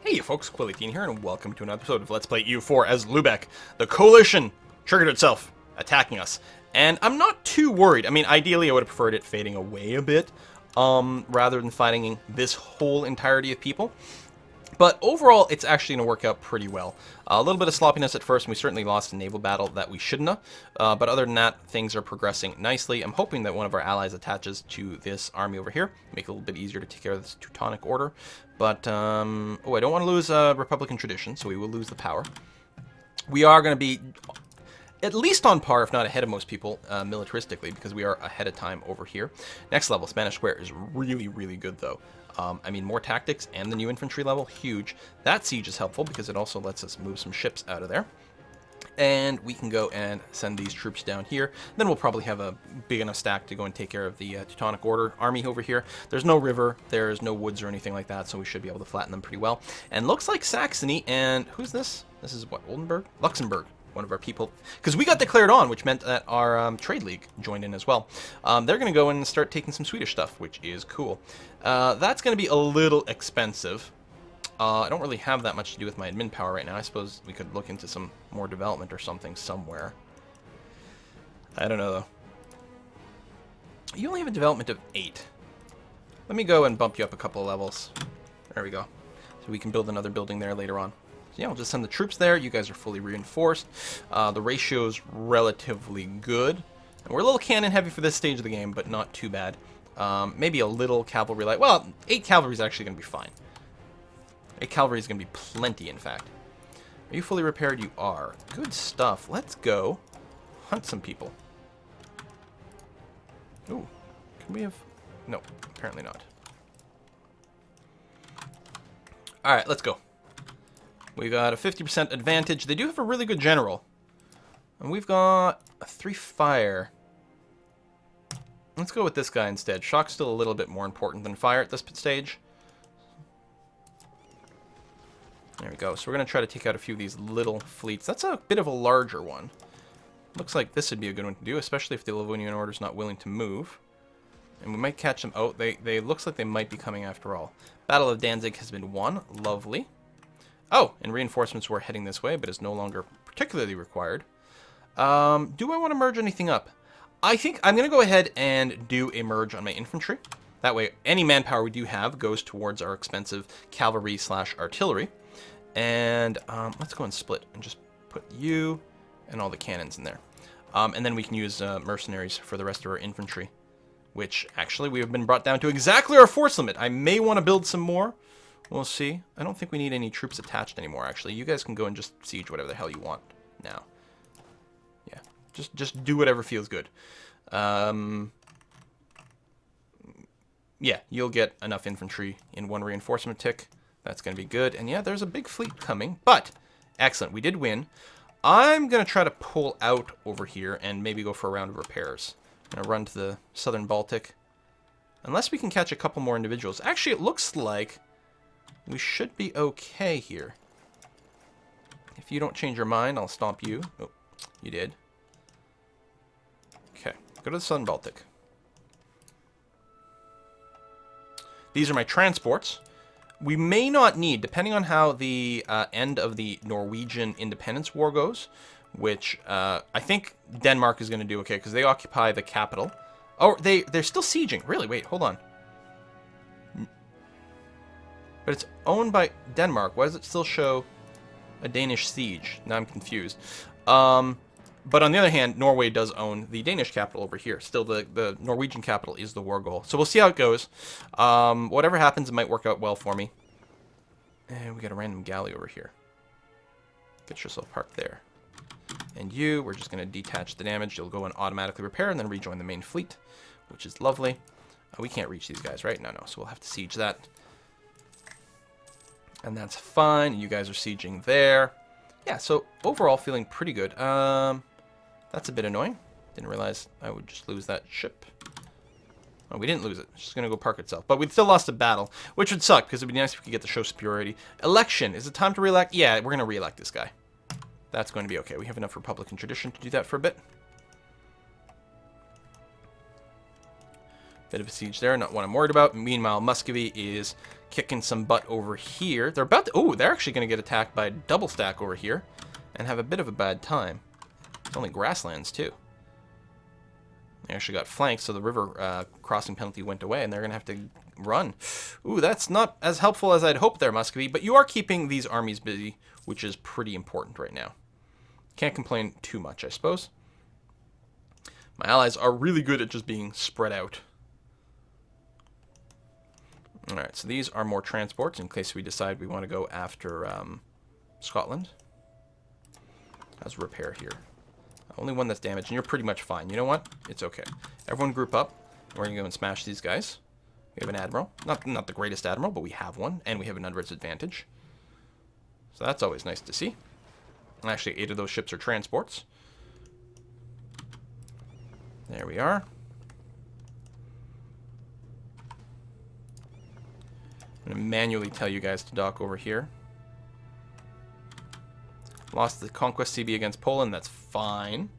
Hey folks, Quilly18 here, and welcome to another episode of Let's Play EU4 as Lübeck. The coalition triggered itself, attacking us. And I'm not too worried. I mean, ideally I would have preferred it fading away a bit, rather than fighting this whole entirety of people. But overall, it's actually going to work out pretty well. A little bit of sloppiness at first, and we certainly lost a naval battle that we shouldn't have. But other than that, things are progressing nicely. I'm hoping that one of our allies attaches to this army over here. Make it a little bit easier to take care of this Teutonic Order. But, oh, I don't want to lose Republican tradition, so we will lose the power. We are going to be at least on par, if not ahead of most people, militaristically, because we are ahead of time over here. Next level, Spanish Square, is really, really good, though. I mean, more tactics and the new infantry level, huge. That siege is helpful because it also lets us move some ships out of there. And we can go and send these troops down here. Then we'll probably have a big enough stack to go and take care of the Teutonic Order army over here. There's no river, there's no woods or anything like that, so we should be able to flatten them pretty well. And looks like Saxony, and who's this? This is what, Oldenburg? Luxembourg. One of our people, because we got declared on, which meant that our trade league joined in as well. They're going to go and start taking some Swedish stuff, which is cool. That's going to be a little expensive. I don't really have that much to do with my admin power right now. I suppose we could look into some more development or something somewhere. I don't know, though. You only have a development of 8. Let me go and bump you up a couple of levels. There we go. So we can build another building there later on. Yeah, we'll just send the troops there. You guys are fully reinforced. The ratio's relatively good. And we're a little cannon heavy for this stage of the game, but not too bad. Maybe a little cavalry light. Well, 8 cavalry is actually going to be fine. 8 cavalry is going to be plenty, in fact. Are you fully repaired? You are. Good stuff. Let's go hunt some people. Ooh, can we have... No, apparently not. Alright, let's go. We got a 50% advantage. They do have a really good general. And we've got a 3 fire. Let's go with this guy instead. Shock's still a little bit more important than fire at this stage. There we go. So we're going to try to take out a few of these little fleets. That's a bit of a larger one. Looks like this would be a good one to do, especially if the Livonian Order's not willing to move. And we might catch them. Oh, they looks like they might be coming after all. Battle of Danzig has been won. Lovely. Oh, and reinforcements were heading this way, but is no longer particularly required. Do I want to merge anything up? I think I'm going to go ahead and do a merge on my infantry. That way, any manpower we do have goes towards our expensive cavalry/artillery. And let's go and split and just put you and all the cannons in there. And then we can use mercenaries for the rest of our infantry, which actually we have been brought down to exactly our force limit. I may want to build some more. We'll see. I don't think we need any troops attached anymore, actually. You guys can go and just siege whatever the hell you want now. Yeah, just do whatever feels good. Yeah, you'll get enough infantry in 1 reinforcement tick. That's going to be good. And yeah, there's a big fleet coming, but excellent. We did win. I'm going to try to pull out over here and maybe go for a round of repairs. I'm going to run to the southern Baltic. Unless we can catch a couple more individuals. Actually, it looks like we should be okay here. If you don't change your mind, I'll stomp you. Oh, you did. Okay, go to the Southern Baltic. These are my transports. We may not need, depending on how the end of the Norwegian Independence War goes, which I think Denmark is going to do okay, because they occupy the capital. Oh, they're still sieging. Really? Wait, hold on. But it's owned by Denmark. Why does it still show a Danish siege? Now I'm confused. But on the other hand, Norway does own the Danish capital over here. Still, the Norwegian capital is the war goal. So we'll see how it goes. Whatever happens, it might work out well for me. And we got a random galley over here. Get yourself parked there. And you, we're just going to detach the damage. You'll go and automatically repair and then rejoin the main fleet, which is lovely. We can't reach these guys, right? No, so we'll have to siege that. And that's fine. You guys are sieging there. Yeah, so overall feeling pretty good. That's a bit annoying. Didn't realize I would just lose that ship. Oh, we didn't lose it. It's just going to go park itself. But we still lost a battle, which would suck because it would be nice if we could get the show superiority. Election. Is it time to re-elect? Yeah, we're going to re-elect this guy. That's going to be okay. We have enough Republican tradition to do that for a bit. Bit of a siege there, not what I'm worried about. Meanwhile, Muscovy is kicking some butt over here. They're about to... Oh, they're actually going to get attacked by a double stack over here and have a bit of a bad time. It's only grasslands, too. They actually got flanked, so the river crossing penalty went away, and they're going to have to run. Ooh, that's not as helpful as I'd hoped there, Muscovy, but you are keeping these armies busy, which is pretty important right now. Can't complain too much, I suppose. My allies are really good at just being spread out. Alright, so these are more transports in case we decide we want to go after Scotland. How's repair here? Only one that's damaged, and you're pretty much fine. You know what? It's okay. Everyone group up. We're going to go and smash these guys. We have an admiral. Not the greatest admiral, but we have one, and we have an underage advantage. So that's always nice to see. And actually, 8 of those ships are transports. There we are. I'm going to manually tell you guys to dock over here. Lost the Conquest CB against Poland. That's fine.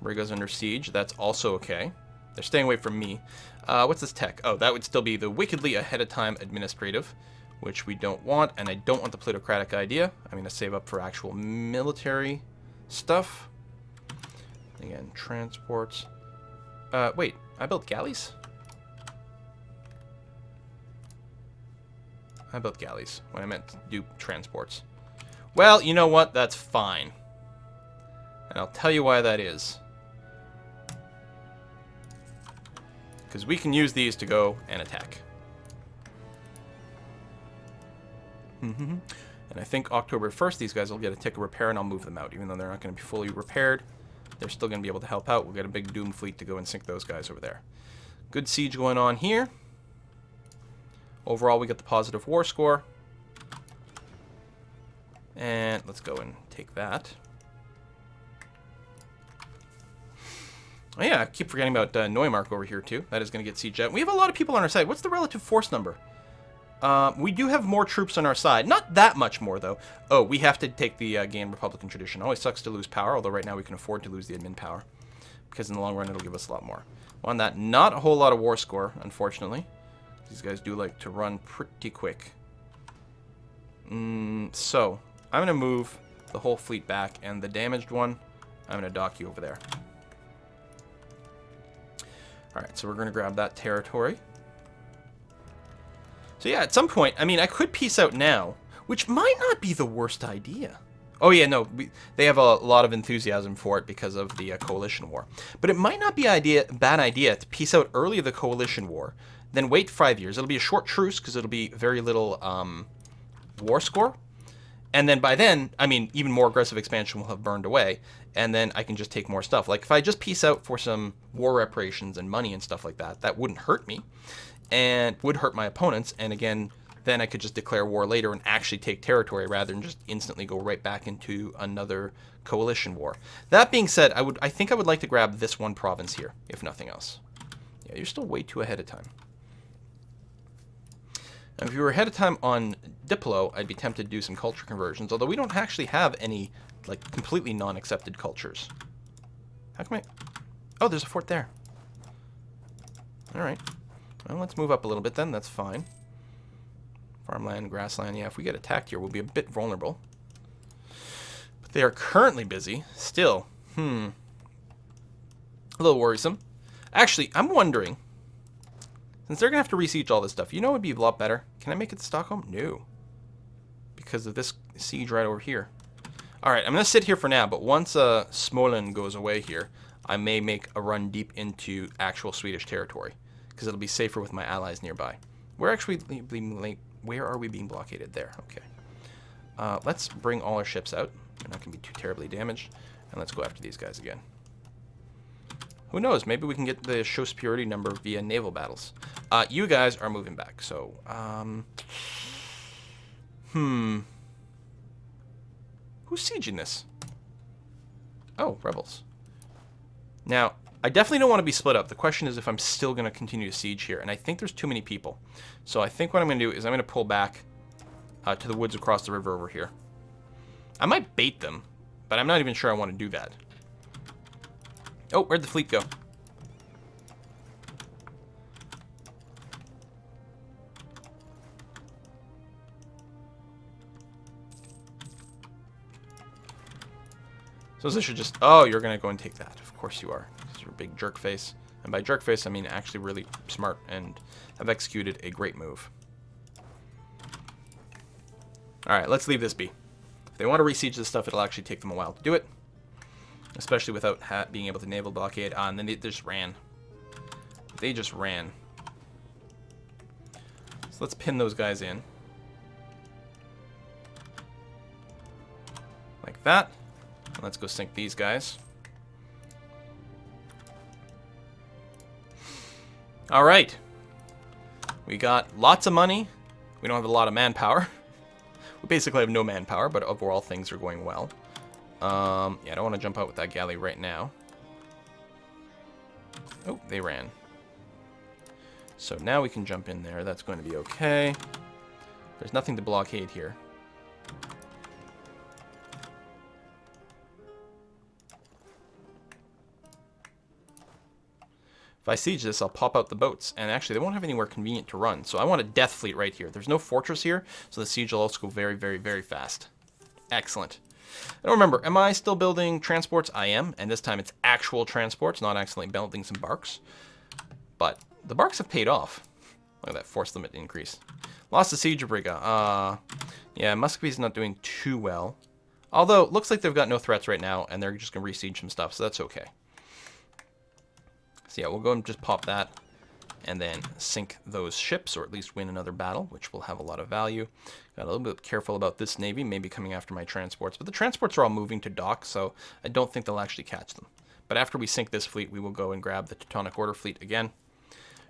Riga's under siege. That's also okay. They're staying away from me. What's this tech? Oh, that would still be the wickedly ahead of time administrative, which we don't want, and I don't want the plutocratic idea. I'm going to save up for actual military stuff. Again, transports. Wait, I built galleys? I built galleys when I meant to do transports. Well, you know what? That's fine. And I'll tell you why that is. Because we can use these to go and attack. And I think October 1st, these guys will get a tick of repair, and I'll move them out. Even though they're not going to be fully repaired, they're still going to be able to help out. We'll get a big Doom fleet to go and sink those guys over there. Good siege going on here. Overall, we get the positive war score. And let's go and take that. Oh yeah, I keep forgetting about Neumark over here too. That is going to get sieged out. We have a lot of people on our side. What's the relative force number? We do have more troops on our side. Not that much more, though. Oh, we have to take the gain Republican tradition. Always sucks to lose power, although right now we can afford to lose the admin power. Because in the long run, it'll give us a lot more. On that, not a whole lot of war score, unfortunately. These guys do like to run pretty quick. So, I'm going to move the whole fleet back, and the damaged one, I'm going to dock you over there. Alright, so we're going to grab that territory. So yeah, at some point, I mean, I could peace out now, which might not be the worst idea. Oh yeah, no, they have a lot of enthusiasm for it because of the coalition war. But it might not be a bad idea to peace out early of the coalition war, then wait 5 years. It'll be a short truce because it'll be very little war score. And then by then, I mean, even more aggressive expansion will have burned away, and then I can just take more stuff. Like, if I just peace out for some war reparations and money and stuff like that, that wouldn't hurt me, and would hurt my opponents, and again, then I could just declare war later and actually take territory rather than just instantly go right back into another coalition war. That being said, I think I would like to grab this one province here, if nothing else. Yeah, you're still way too ahead of time. Now, if you were ahead of time on Diplo, I'd be tempted to do some culture conversions, although we don't actually have any, like, completely non-accepted cultures. How come I... Oh, there's a fort there. Alright. Well, let's move up a little bit then. That's fine. Farmland, grassland. Yeah, if we get attacked here, we'll be a bit vulnerable. But they are currently busy. Still. A little worrisome. Actually, I'm wondering... Since they're going to have to re-siege all this stuff, you know it would be a lot better? Can I make it to Stockholm? No. Because of this siege right over here. Alright, I'm going to sit here for now, but once Småland goes away here, I may make a run deep into actual Swedish territory. Because it'll be safer with my allies nearby. Where are we being blockaded? There, okay. Let's bring all our ships out. They're not going to be too terribly damaged. And let's go after these guys again. Who knows? Maybe we can get the show superiority number via naval battles. You guys are moving back, so... Who's sieging this? Oh, rebels. Now, I definitely don't want to be split up. The question is if I'm still going to continue to siege here, and I think there's too many people. So I think what I'm going to do is I'm going to pull back to the woods across the river over here. I might bait them, but I'm not even sure I want to do that. Oh, where'd the fleet go? So I should just... Oh, you're going to go and take that. Of course you are. Because you're a big jerk face. And by jerk face, I mean actually really smart and have executed a great move. Alright, let's leave this be. If they want to re-siege this stuff, it'll actually take them a while to do it. Especially without being able to naval blockade. Ah, and then they just ran. They just ran. So let's pin those guys in. Like that. And let's go sink these guys. Alright. We got lots of money. We don't have a lot of manpower. We basically have no manpower, but overall things are going well. Yeah, I don't want to jump out with that galley right now. Oh, they ran. So now we can jump in there. That's going to be okay. There's nothing to blockade here. If I siege this, I'll pop out the boats. And actually, they won't have anywhere convenient to run. So I want a death fleet right here. There's no fortress here, so the siege will also go very, very, very fast. Excellent. I don't remember, am I still building transports? I am, and this time it's actual transports, not accidentally building some barks. But the barks have paid off. Look at that force limit increase. Lost the siege brigga. Yeah, Muscovy's not doing too well. Although, it looks like they've got no threats right now, and they're just going to re-siege some stuff, so that's okay. So yeah, we'll go and just pop that, and then sink those ships, or at least win another battle, which will have a lot of value. Got a little bit careful about this navy, maybe coming after my transports, but the transports are all moving to dock, so I don't think they'll actually catch them. But after we sink this fleet, we will go and grab the Teutonic Order fleet again.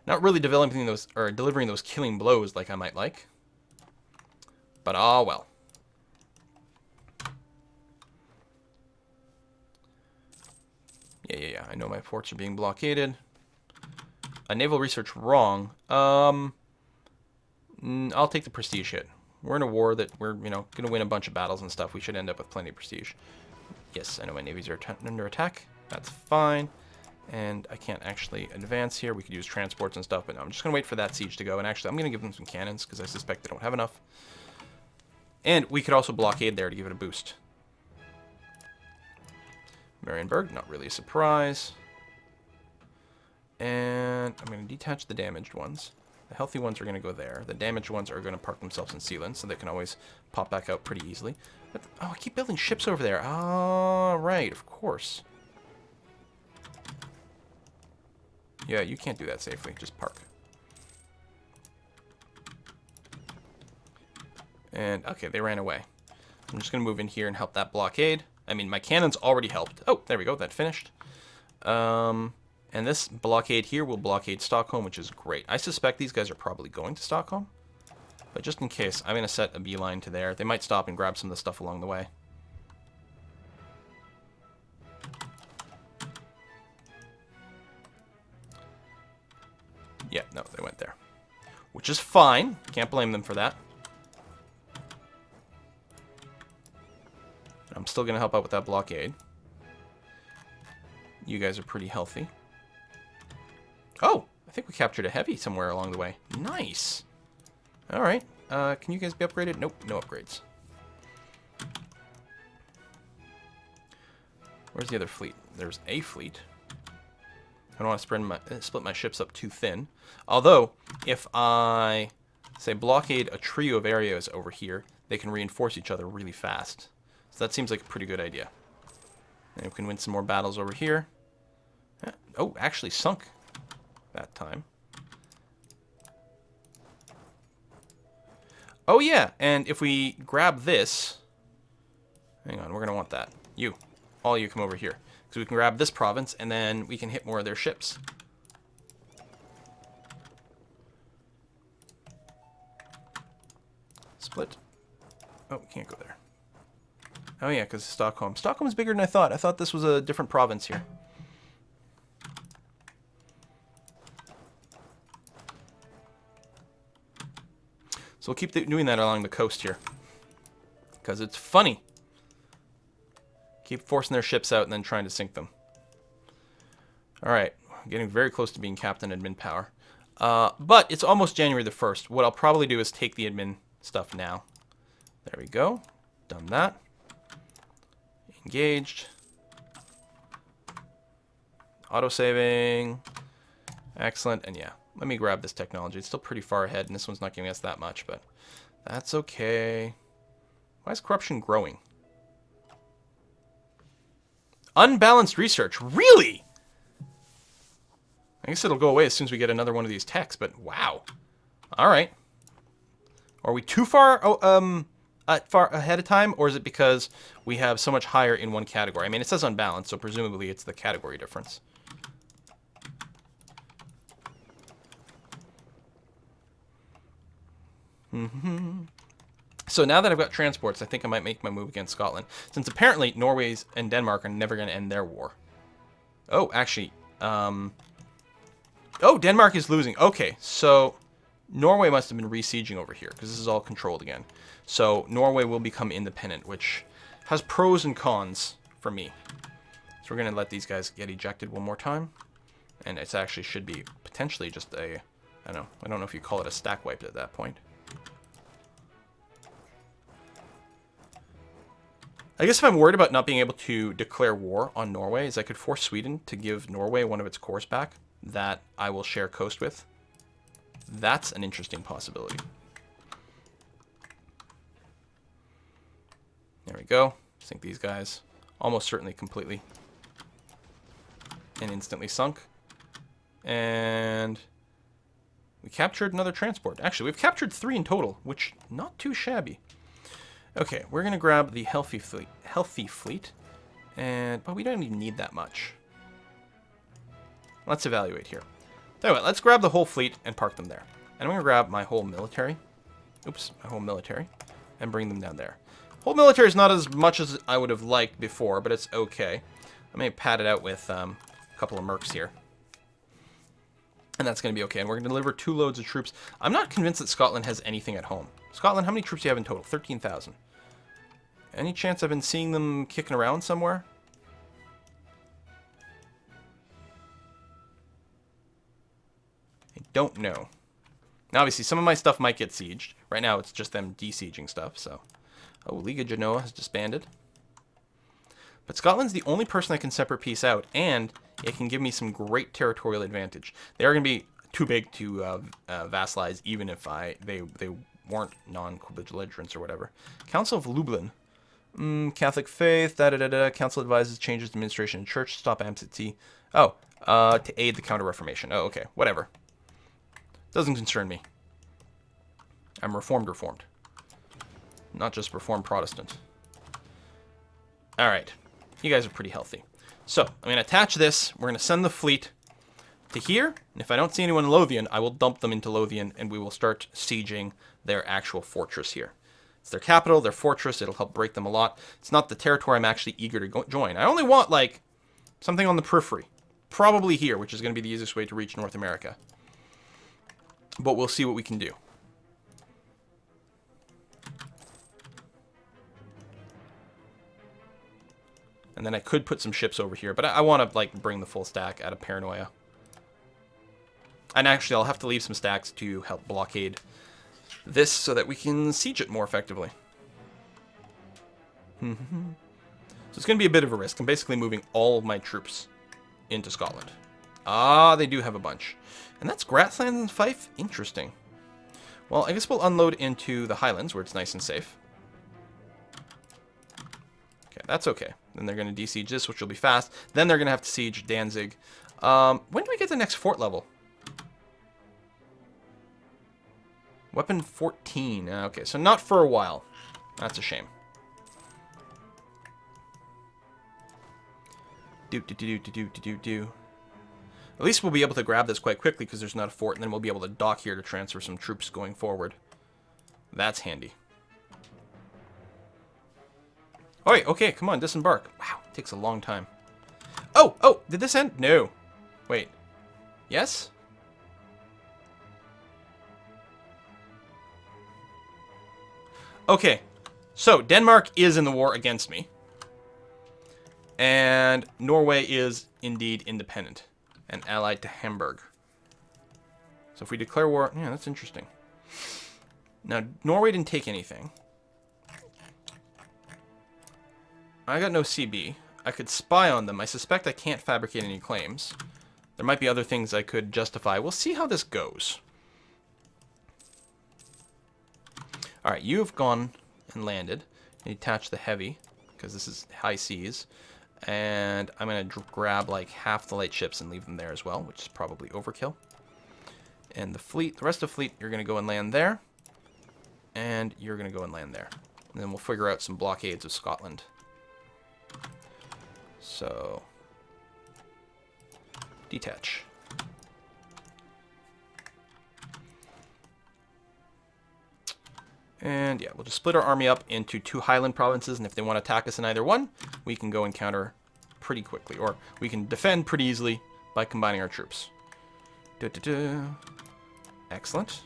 Not really developing those, or delivering those killing blows like I might like, but ah well. Yeah, I know my ports are being blockaded. A naval research wrong. I'll take the prestige hit. We're in a war that we're, going to win a bunch of battles and stuff. We should end up with plenty of prestige. Yes, I know my navies are under attack. That's fine. And I can't actually advance here. We could use transports and stuff, but no, I'm just going to wait for that siege to go. And actually, I'm going to give them some cannons because I suspect they don't have enough. And we could also blockade there to give it a boost. Marienburg, not really a surprise. And I'm going to detach the damaged ones. The healthy ones are going to go there. The damaged ones are going to park themselves in Sealand, so they can always pop back out pretty easily. But, oh, I keep building ships over there. Oh, right, of course. Yeah, you can't do that safely. Just park. And, okay, they ran away. I'm just going to move in here and help that blockade. I mean, my cannons already helped. Oh, there we go. That finished. And this blockade here will blockade Stockholm, which is great. I suspect these guys are probably going to Stockholm. But just in case, I'm going to set a beeline to there. They might stop and grab some of the stuff along the way. Yeah, no, they went there. Which is fine. Can't blame them for that. I'm still going to help out with that blockade. You guys are pretty healthy. Oh, I think we captured a heavy somewhere along the way. Nice. All right. Can you guys be upgraded? Nope, no upgrades. Where's the other fleet? There's a fleet. I don't want to split my ships up too thin. Although, if I, say, blockade a trio of areas over here, they can reinforce each other really fast. So that seems like a pretty good idea. And we can win some more battles over here. Oh, actually sunk that time. Oh yeah, and if we grab this... Hang on, we're going to want that. You. All you come over here. Because we can grab this province, and then we can hit more of their ships. Split. Oh, we can't go there. Oh yeah, because Stockholm. Stockholm's bigger than I thought. I thought this was a different province here. So we'll keep doing that along the coast here. Because it's funny. Keep forcing their ships out and then trying to sink them. Alright, getting very close to being captain admin power. But it's almost January the 1st. What I'll probably do is take the admin stuff now. There we go. Done that. Engaged. Auto-saving. Excellent. And yeah, let me grab this technology. It's still pretty far ahead, and this one's not giving us that much, but that's okay. Why is corruption growing? Unbalanced research. Really? I guess it'll go away as soon as we get another one of these techs, but wow. All right. Are we too far far ahead of time, or is it because we have so much higher in one category? I mean, it says unbalanced, so presumably it's the category difference. So now that I've got transports, I think I might make my move against Scotland, since apparently Norway and Denmark are never going to end their war. Oh, actually, oh, Denmark is losing. Okay, so Norway must have been resieging over here, because this is all controlled again. So Norway will become independent, which has pros and cons for me. So we're going to let these guys get ejected one more time. And it actually should be potentially just a, I don't know if you call it a stack wipe at that point. I guess if I'm worried about not being able to declare war on Norway, is I could force Sweden to give Norway one of its cores back that I will share coast with. That's an interesting possibility. There we go. Sink these guys. Almost certainly completely. And instantly sunk. And we captured another transport. Actually, we've captured 3 in total, which not too shabby. Okay, we're going to grab the healthy fleet. But we don't even need that much. Let's evaluate here. Anyway, let's grab the whole fleet and park them there. And I'm going to grab my whole military. Oops, my whole military. And bring them down there. Whole military is not as much as I would have liked before, but it's okay. I may pad it out with a couple of mercs here. And that's going to be okay. And we're going to deliver 2 loads of troops. I'm not convinced that Scotland has anything at home. Scotland, how many troops do you have in total? 13,000. Any chance I've been seeing them kicking around somewhere? I don't know. Now, obviously, some of my stuff might get sieged. Right now, it's just them de-sieging stuff, so... Oh, League of Genoa has disbanded. But Scotland's the only person that can separate peace out, and it can give me some great territorial advantage. They are going to be too big to vassalize, even if they weren't non-belligerents or whatever. Council of Lublin. Catholic faith, da-da-da-da. Council advises changes to administration and church. Stop absentee. Oh, to aid the Counter-Reformation. Oh, okay. Whatever. Doesn't concern me. I'm reformed. Not just reformed Protestant. Alright. You guys are pretty healthy. So, I'm going to attach this. We're going to send the fleet to here. And if I don't see anyone in Lothian, I will dump them into Lothian, and we will start sieging their actual fortress here. It's their capital, their fortress. It'll help break them a lot. It's not the territory I'm actually eager to join. I only want, like, something on the periphery. Probably here, which is going to be the easiest way to reach North America. But we'll see what we can do. And then I could put some ships over here, but I want to, like, bring the full stack out of paranoia. And actually, I'll have to leave some stacks to help blockade this so that we can siege it more effectively. So it's going to be a bit of a risk. I'm basically moving all of my troops into Scotland. Ah, they do have a bunch. And that's Grassland and Fife? Interesting. Well, I guess we'll unload into the Highlands, where it's nice and safe. Okay, that's okay. Then they're going to de-siege this, which will be fast. Then they're going to have to siege Danzig. When do we get the next fort level? Weapon 14. Okay, so not for a while. That's a shame. At least we'll be able to grab this quite quickly because there's not a fort, and then we'll be able to dock here to transfer some troops going forward. That's handy. Alright, okay, come on, disembark. Wow, it takes a long time. Oh, did this end? No. Wait. Yes? Okay, so Denmark is in the war against me. And Norway is indeed independent and allied to Hamburg. So if we declare war, yeah, that's interesting. Now, Norway didn't take anything. I got no CB. I could spy on them. I suspect I can't fabricate any claims. There might be other things I could justify. We'll see how this goes. Alright, you have gone and landed. And detach the heavy, because this is high seas. And I'm going to grab like half the light ships and leave them there as well, which is probably overkill. And the fleet, the rest of the fleet, you're going to go and land there. And you're going to go and land there. And then we'll figure out some blockades of Scotland. So, detach. And yeah, we'll just split our army up into 2 Highland provinces, and if they want to attack us in either one, we can go and counter pretty quickly. Or we can defend pretty easily by combining our troops. Excellent.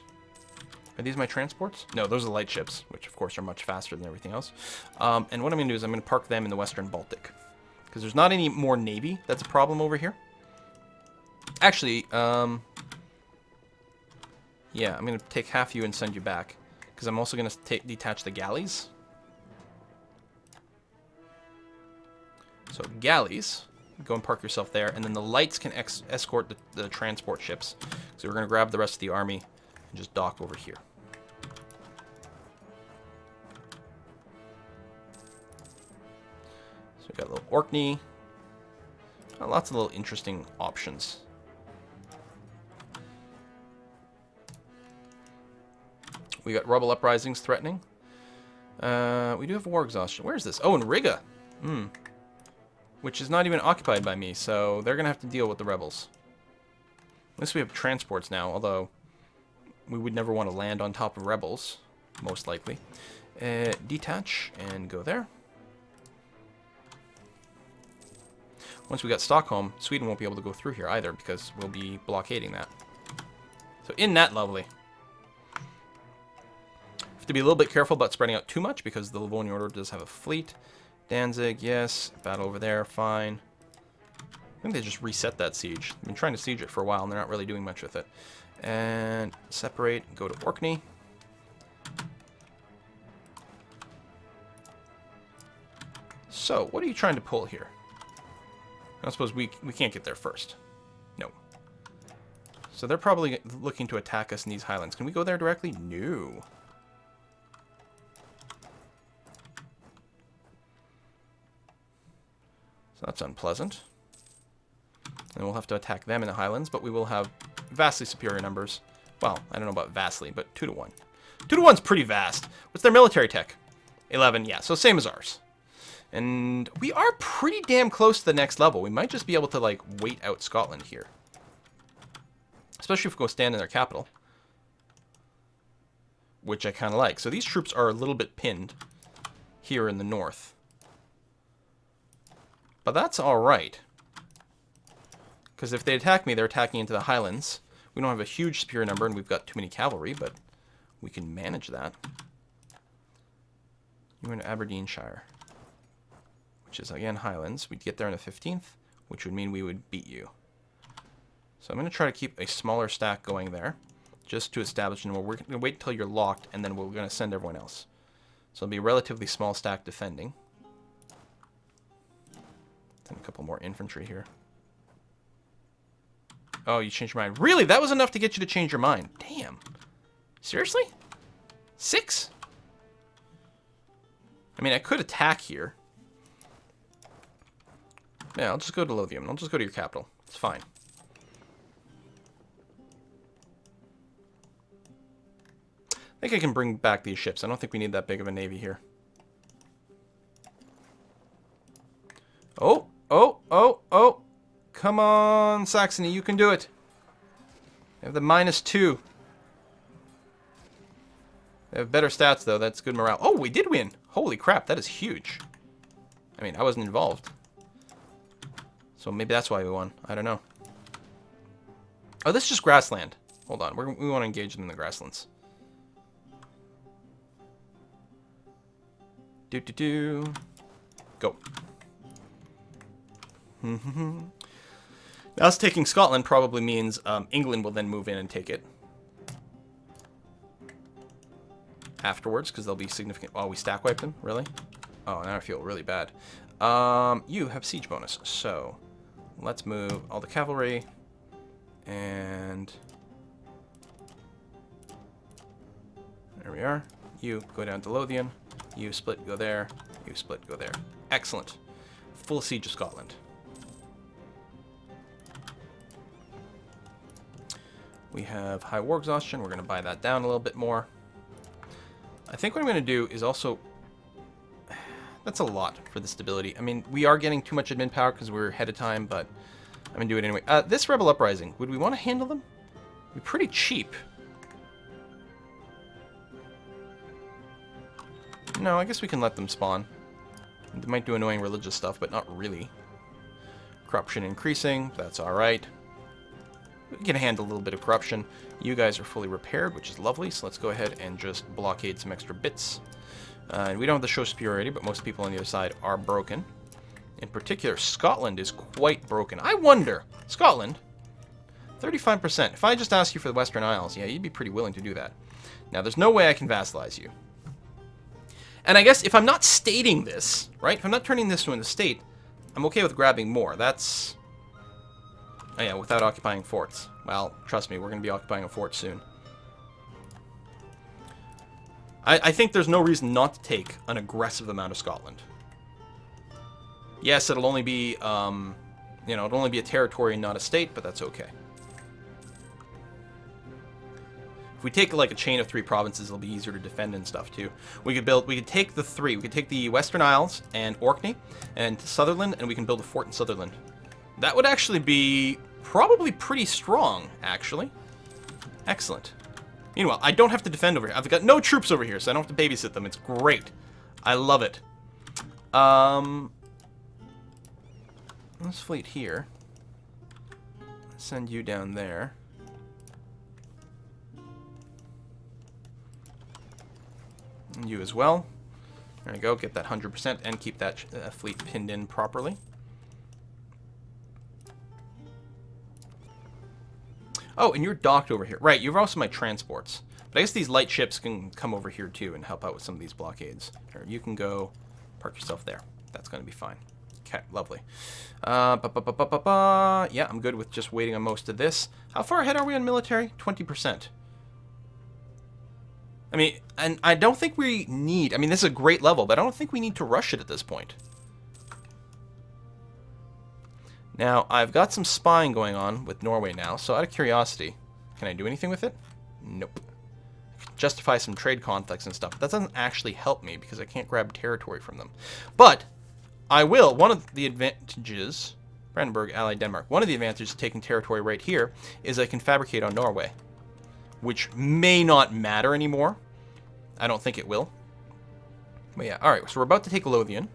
Are these my transports? No, those are the light ships, which of course are much faster than everything else. And what I'm going to do is I'm going to park them in the Western Baltic. Because there's not any more navy that's a problem over here. Actually, yeah, I'm going to take half you and send you back. Because I'm also going to detach the galleys. So galleys, go and park yourself there. And then the lights can escort the transport ships. So we're going to grab the rest of the army and just dock over here. So we've got a little Orkney. Lots of little interesting options. We got rebel uprisings threatening. We do have war exhaustion. Where is this? Oh, in Riga. Which is not even occupied by me, so they're going to have to deal with the rebels. Unless we have transports now, although we would never want to land on top of rebels, most likely. Detach and go there. Once we got Stockholm, Sweden won't be able to go through here either because we'll be blockading that. So in that, lovely. Have to be a little bit careful about spreading out too much because the Livonian Order does have a fleet. Danzig, yes. Battle over there, fine. I think they just reset that siege. I've been trying to siege it for a while and they're not really doing much with it. And separate, go to Orkney. So, what are you trying to pull here? I suppose we can't get there first. No. So they're probably looking to attack us in these highlands. Can we go there directly? No. So that's unpleasant. And we'll have to attack them in the highlands, but we will have vastly superior numbers. Well, I don't know about vastly, but 2 to 1. 2 to 1's pretty vast. What's their military tech? 11, yeah, so same as ours. And we are pretty damn close to the next level. We might just be able to, like, wait out Scotland here. Especially if we go stand in their capital. Which I kind of like. So these troops are a little bit pinned here in the north. But that's alright. Because if they attack me, they're attacking into the highlands. We don't have a huge superior number, and we've got too many cavalry, but we can manage that. You're in Aberdeenshire. Which is, again, highlands. We'd get there on the 15th, which would mean we would beat you. So I'm going to try to keep a smaller stack going there, just to establish, and we're going to wait until you're locked, and then we're going to send everyone else. So it'll be a relatively small stack defending. Then a couple more infantry here. Oh, you changed your mind. Really? That was enough to get you to change your mind. Damn. Seriously? 6? I mean, I could attack here. Yeah, I'll just go to Lothian. I'll just go to your capital. It's fine. I think I can bring back these ships. I don't think we need that big of a navy here. Oh, oh, oh, oh. Come on, Saxony, you can do it. They have the -2. They have better stats, though. That's good morale. Oh, we did win. Holy crap, that is huge. I mean, I wasn't involved. So maybe that's why we won. I don't know. Oh, this is just grassland. Hold on. We want to engage them in the grasslands. Go. Now, us taking Scotland probably means England will then move in and take it. Afterwards, because they'll be significant. Oh, we stack wiped them? Really? Oh, now I feel really bad. You have siege bonus, so let's move all the cavalry, and there we are. You go down to Lothian, you split, go there, you split, go there. Excellent. Full siege of Scotland. We have high war exhaustion. We're going to buy that down a little bit more. I think what I'm going to do is also... That's a lot for the stability. I mean, we are getting too much admin power because we're ahead of time, but I'm going to do it anyway. This rebel uprising, would we want to handle them? It'd be pretty cheap. No, I guess we can let them spawn. They might do annoying religious stuff, but not really. Corruption increasing, that's alright. We can handle a little bit of corruption. You guys are fully repaired, which is lovely, so let's go ahead and just blockade some extra bits. We don't have the show superiority, but most people on the other side are broken. In particular, Scotland is quite broken. I wonder, Scotland, 35%. If I just ask you for the Western Isles, yeah, you'd be pretty willing to do that. Now, there's no way I can vassalize you. And I guess if I'm not stating this, right, if I'm not turning this into a state, I'm okay with grabbing more. That's... Oh yeah, without occupying forts. Well, trust me, we're going to be occupying a fort soon. I think there's no reason not to take an aggressive amount of Scotland. Yes, it'll only be, you know, it'll only be a territory and not a state, but that's okay. If we take like a chain of 3 provinces, it'll be easier to defend and stuff too. We could take the 3. We could take the Western Isles and Orkney and Sutherland, and we can build a fort in Sutherland. That would actually be probably pretty strong, actually. Excellent. Meanwhile, I don't have to defend over here. I've got no troops over here, so I don't have to babysit them. It's great. I love it. Let's fleet here. Send you down there. And you as well. There we go. Get that 100% and keep that fleet pinned in properly. Oh, and you're docked over here. Right, you're also my transports. But I guess these light ships can come over here too and help out with some of these blockades. Or you can go park yourself there. That's going to be fine. Okay, lovely. Yeah, I'm good with just waiting on most of this. How far ahead are we on military? 20%. I mean, and I don't think we need... I mean, this is a great level, but I don't think we need to rush it at this point. Now, I've got some spying going on with Norway now, so out of curiosity, can I do anything with it? Nope. Justify some trade conflicts and stuff, but that doesn't actually help me because I can't grab territory from them. But I will. One of the advantages, Brandenburg, allied Denmark, one of the advantages of taking territory right here is I can fabricate on Norway, which may not matter anymore. I don't think it will. But yeah, alright, so we're about to take Lothian.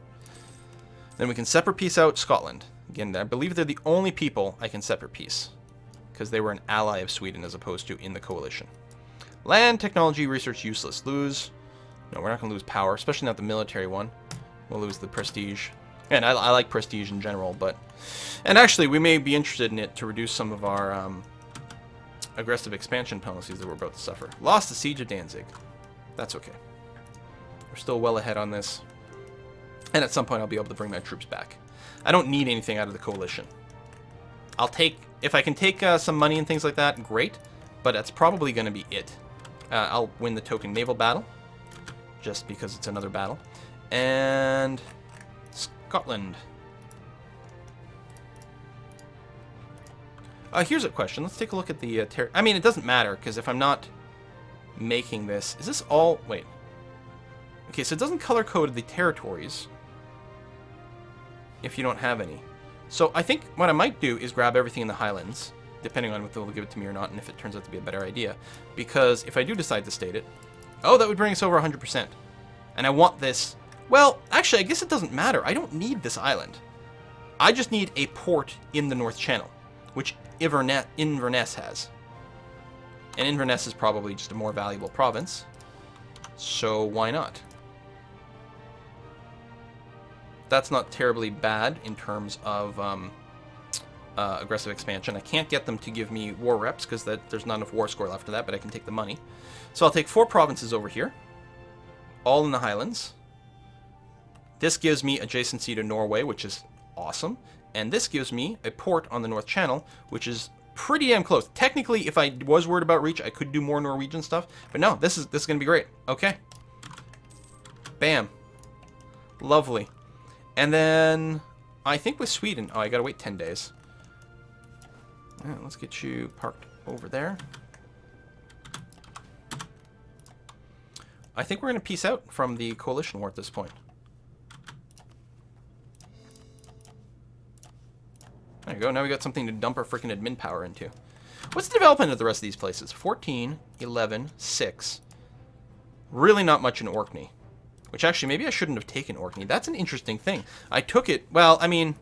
Then we can separate peace out Scotland. Again, I believe they're the only people I can separate peace, because they were an ally of Sweden as opposed to in the coalition. Land, technology, research, useless. Lose. No, we're not going to lose power, especially not the military one. We'll lose the prestige. And I like prestige in general, but... And actually, we may be interested in it to reduce some of our aggressive expansion policies that we're about to suffer. Lost the siege of Danzig. That's okay. We're still well ahead on this. And at some point, I'll be able to bring my troops back. I don't need anything out of the coalition. I'll take... If I can take some money and things like that, great. But that's probably going to be it. I'll win the token naval battle. Just because it's another battle. And... Scotland. Here's a question. Let's take a look at the... I mean, it doesn't matter, because if I'm not making this... Is this all... Wait. Okay, so it doesn't color-code the territories if you don't have any. So I think what I might do is grab everything in the Highlands, depending on if they'll give it to me or not, and if it turns out to be a better idea. Because if I do decide to state it... Oh, that would bring us over 100%. And I want this... Well, actually, I guess it doesn't matter. I don't need this island. I just need a port in the North Channel, which Inverness has. And Inverness is probably just a more valuable province. So why not? That's not terribly bad in terms of aggressive expansion. I can't get them to give me war reps because there's not enough war score left of that, but I can take the money. So I'll take 4 provinces over here, all in the Highlands. This gives me adjacency to Norway, which is awesome. And this gives me a port on the North Channel, which is pretty damn close. Technically, if I was worried about reach, I could do more Norwegian stuff. But no, this is going to be great. Okay. Bam. Lovely. And then I think with Sweden... Oh, I got to wait 10 days. All right, let's get you parked over there. I think we're going to peace out from the coalition war at this point. There you go. Now we got something to dump our freaking admin power into. What's the development of the rest of these places? 14, 11, 6. Really not much in Orkney. Which actually, maybe I shouldn't have taken Orkney. That's an interesting thing. I took it... Well, I mean...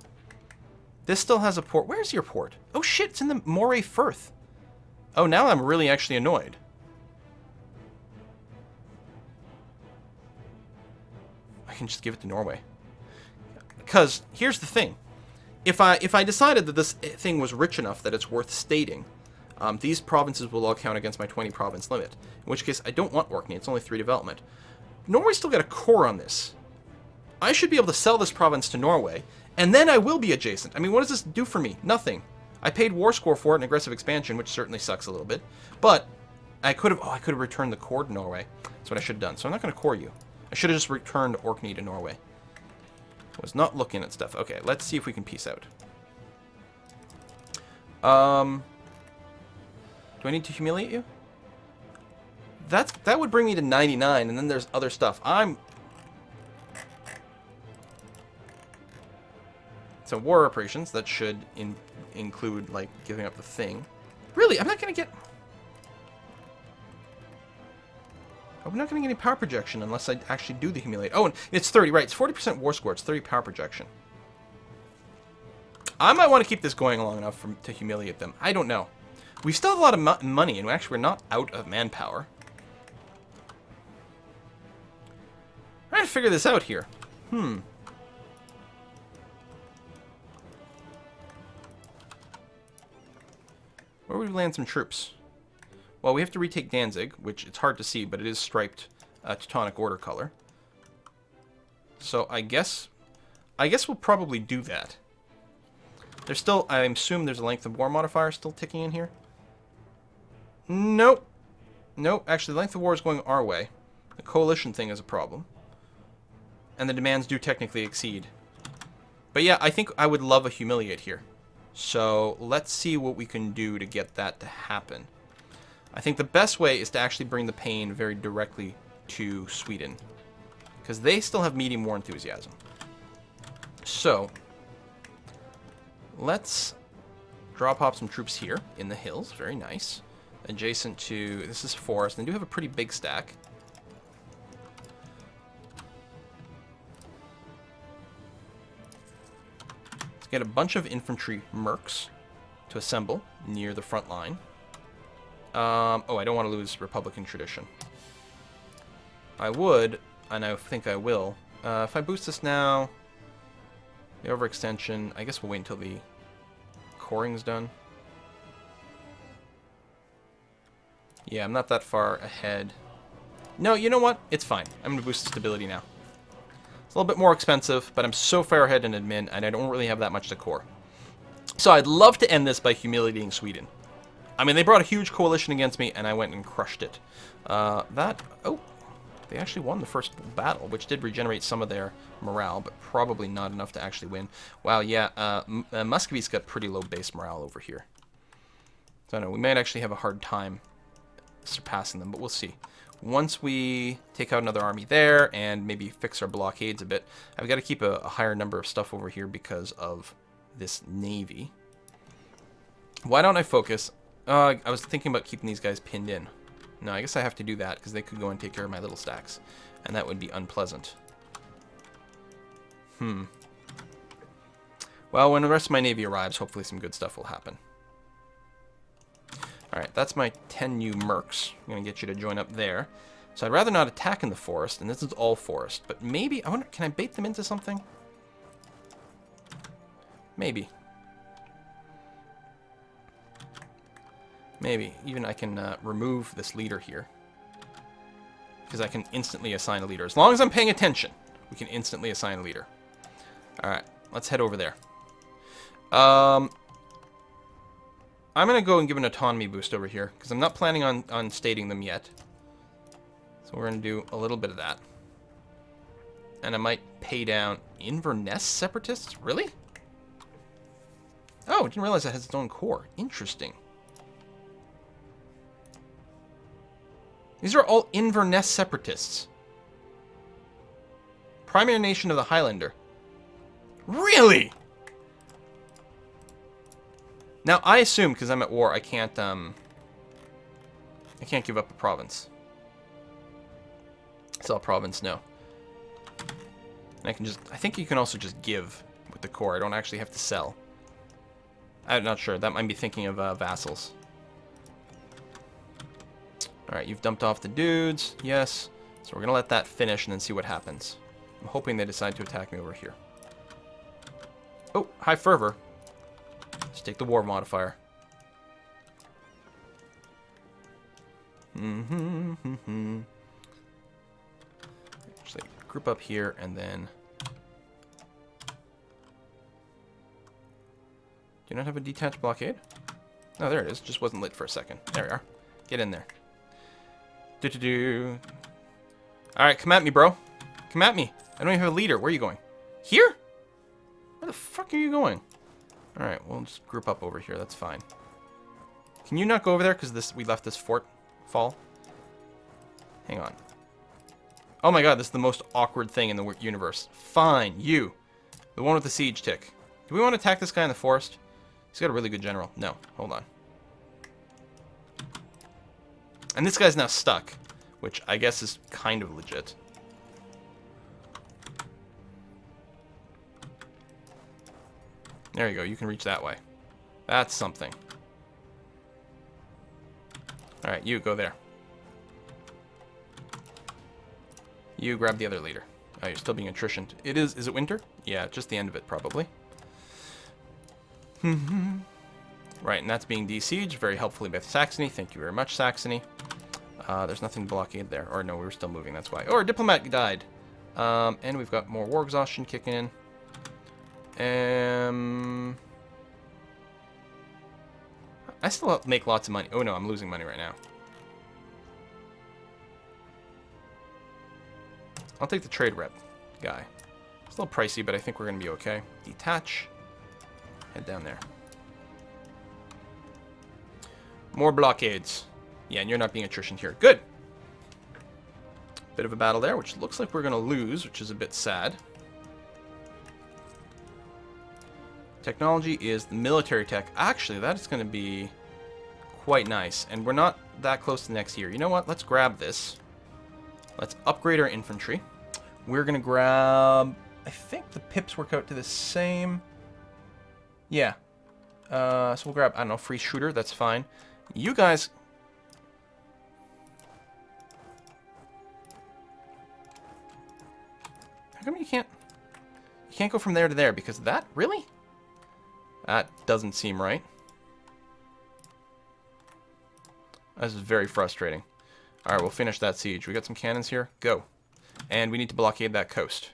This still has a port. Where's your port? Oh shit, it's in the Moray Firth. Oh, now I'm really actually annoyed. I can just give it to Norway. Because, here's the thing. If I decided that this thing was rich enough that it's worth stating, these provinces will all count against my 20 province limit. In which case, I don't want Orkney. It's only 3 development. Norway's still got a core on this. I should be able to sell this province to Norway, and then I will be adjacent. I mean, what does this do for me? Nothing. I paid war score for it in aggressive expansion, which certainly sucks a little bit. But I could have... Oh, I could have returned the core to Norway. That's what I should have done. So I'm not going to core you. I should have just returned Orkney to Norway. I was not looking at stuff. Okay, let's see if we can peace out. Do I need to humiliate you? That would bring me to 99, and then there's other stuff. So war operations, that should include, like, giving up the thing. Really, I'm not going to get... I'm not going to get any power projection unless I actually do the humiliate. Oh, and it's 30, right. It's 40% war score. It's 30 power projection. I might want to keep this going long enough to humiliate them. I don't know. We still have a lot of money, and actually we're not out of manpower. I'm trying to figure this out here. Where would we land some troops? Well, we have to retake Danzig, which it's hard to see, but it is striped Teutonic Order color. So I guess we'll probably do that. There's still, I assume there's a length of war modifier still ticking in here. Nope. Nope, actually the length of war is going our way. The coalition thing is a problem. And the demands do technically exceed. But yeah, I think I would love a humiliate here. So let's see what we can do to get that to happen. I think the best way is to actually bring the pain very directly to Sweden. Because they still have medium war enthusiasm. So, let's drop off some troops here in the hills. Very nice. Adjacent to... This is forest. And they do have a pretty big stack. Let's get a bunch of infantry mercs to assemble near the front line. Oh, I don't want to lose Republican tradition. I would, and I think I will. If I boost this now, the overextension, I guess we'll wait until the coring's done. Yeah, I'm not that far ahead. No, you know what? It's fine. I'm going to boost the stability now. It's a little bit more expensive, but I'm so far ahead in admin, and I don't really have that much to core. So I'd love to end this by humiliating Sweden. I mean, they brought a huge coalition against me, and I went and crushed it. Oh, they actually won the first battle, which did regenerate some of their morale, but probably not enough to actually win. Wow, yeah, Muscovy's got pretty low base morale over here. So I don't know, we might actually have a hard time surpassing them, but we'll see. Once we take out another army there, and maybe fix our blockades a bit, I've got to keep a higher number of stuff over here because of this navy. Why don't I focus... I was thinking about keeping these guys pinned in. No, I guess I have to do that because they could go and take care of my little stacks. And that would be unpleasant. Well, when the rest of my navy arrives, hopefully some good stuff will happen. Alright, that's my 10 new mercs. I'm going to get you to join up there. So I'd rather not attack in the forest, and this is all forest. But maybe, I wonder, can I bait them into something? Maybe. Maybe. Even I can remove this leader here. Because I can instantly assign a leader. As long as I'm paying attention. we can instantly assign a leader. Alright, let's head over there. I'm going to go and give an autonomy boost over here, because I'm not planning on stating them yet. So we're going to do a little bit of that. And I might pay down Inverness Separatists? Really? Oh, I didn't realize that has its own core. Interesting. These are all Inverness Separatists. Primary nation of the Highlander. Really? Now, I assume, because I'm at war, I can't give up a province. Sell a province, no. And I can just, I think you can also just give with the core. I don't actually have to sell. I'm not sure. That might be thinking of vassals. Alright, you've dumped off the dudes. Yes. So we're going to let that finish and then see what happens. I'm hoping they decide to attack me over here. Oh, high fervor. Let's take the war modifier. Actually, group up here and then... Do you not have a detached blockade? Oh, there it is. Just wasn't lit for a second. There we are. Get in there. Alright, come at me, bro. Come at me. I don't even have a leader. Where are you going? Here? Where the fuck are you going? Alright, we'll just group up over here. That's fine. Can you not go over there? Because we left this fort fall. Hang on. Oh my god, this is the most awkward thing in the universe. Fine, you. The one with the siege tick. Do we want to attack this guy in the forest? He's got a really good general. No, hold on. And this guy's now stuck, which I guess is kind of legit. There you go. You can reach that way. That's something. Alright, you go there. You grab the other leader. Oh, you're still being attritioned. It is it winter? Yeah, just the end of it, probably. Right, and that's being desieged very helpfully by Saxony. Thank you very much, Saxony. There's nothing to blockade there. Or no, we were still moving, that's why. Oh, our diplomat died. And we've got more war exhaustion kicking in. I still make lots of money. Oh no, I'm losing money right now. I'll take the trade rep guy. It's a little pricey, but I think we're going to be okay. Detach. Head down there. More blockades. Yeah, and you're not being attritioned here. Good. Bit of a battle there, which looks like we're going to lose, which is a bit sad. Technology is the military tech. Actually, that is going to be quite nice. And we're not that close to next year. You know what? Let's grab this. Let's upgrade our infantry. We're going to grab... I think the pips work out to the same... Yeah. So we'll grab, I don't know, free shooter. That's fine. You guys... How come you can't... You can't go from there to there? Because that... Really? That doesn't seem right. This is very frustrating. Alright, we'll finish that siege. We got some cannons here. Go. And we need to blockade that coast.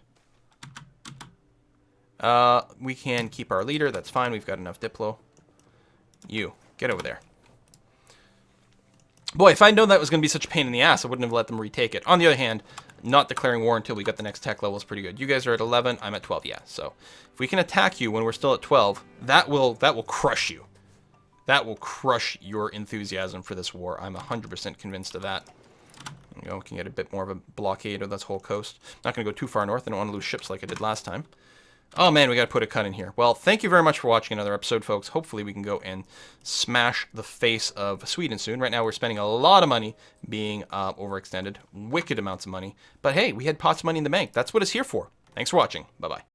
We can keep our leader. That's fine. We've got enough Diplo. You, get over there. Boy, if I'd known that was going to be such a pain in the ass, I wouldn't have let them retake it. On the other hand, not declaring war until we got the next tech level is pretty good. You guys are at 11. I'm at 12. Yeah, so if we can attack you when we're still at 12, that will crush you. That will crush your enthusiasm for this war. I'm 100% convinced of that. You know, we can get a bit more of a blockade of this whole coast. Not going to go too far north. I don't want to lose ships like I did last time. Oh man, we got to put a cut in here. Well, thank you very much for watching another episode, folks. Hopefully we can go and smash the face of Sweden soon. Right now we're spending a lot of money being overextended. Wicked amounts of money. But hey, we had pots of money in the bank. That's what it's here for. Thanks for watching. Bye-bye.